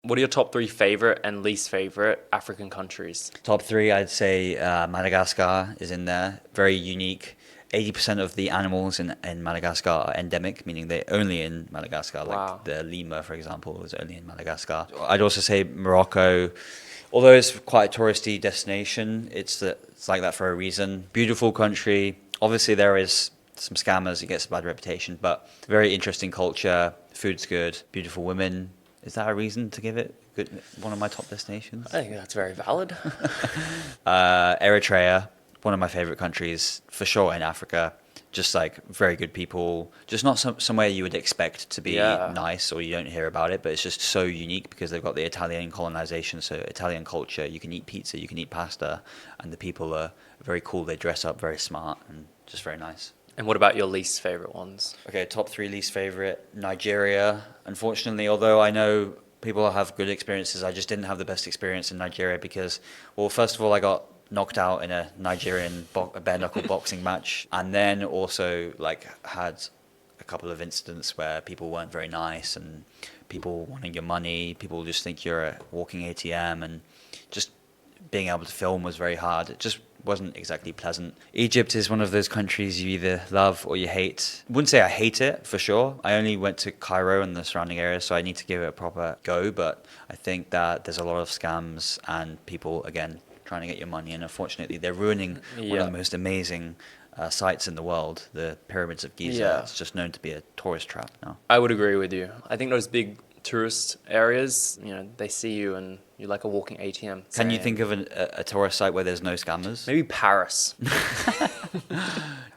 What are your top three favorite and least favorite African countries? Top three, I'd say Madagascar is in there. Very unique. 80% of the animals in Madagascar are endemic, meaning they're only in Madagascar. Like Wow. the lemur, for example, is only in Madagascar. I'd also say Morocco, although it's quite a touristy destination, it's like that for a reason. Beautiful country. Obviously, there is some scammers. It gets a bad reputation, but very interesting culture. Food's good. Beautiful women. Is that a reason to give it good, one of my top destinations? I think that's very valid. Eritrea, one of my favorite countries for sure in Africa. Just like very good people, just not somewhere you would expect to be Yeah. nice or you don't hear about it, but it's just so unique because they've got the Italian colonization, so Italian culture. You can eat pizza, you can eat pasta, and the people are very cool. They dress up very smart and just very nice. And what about your least favorite ones? Okay, top three least favorite. Nigeria. Unfortunately, although I know people have good experiences, I just didn't have the best experience in Nigeria because, well, first of all, I got knocked out in a Nigerian bare knuckle boxing match, and then also like had a couple of incidents where people weren't very nice and people wanting your money. People just think you're a walking ATM, and just being able to film was very hard. It just wasn't exactly pleasant. Egypt is one of those countries you either love or you hate. I wouldn't say I hate it for sure. I only went to Cairo and the surrounding areas, so I need to give it a proper go. But I think that there's a lot of scams and people, again, trying to get your money. And unfortunately, they're ruining one of Yeah. the most amazing sites in the world, the pyramids of Giza. Yeah. It's just known to be a tourist trap now. I would agree with you. I think those big tourist areas, they see you and you're like a walking ATM. Can you saying, think of a tourist site where there's no scammers? maybe Paris?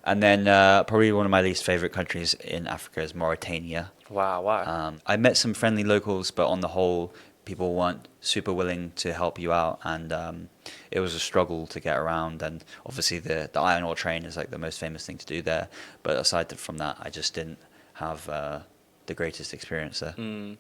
And then probably one of my least favorite countries in Africa is Mauritania. Wow, wow. I met some friendly locals, but on the whole, people weren't super willing to help you out, and it was a struggle to get around. And obviously, the iron ore train is like the most famous thing to do there. But aside from that, I just didn't have the greatest experience there.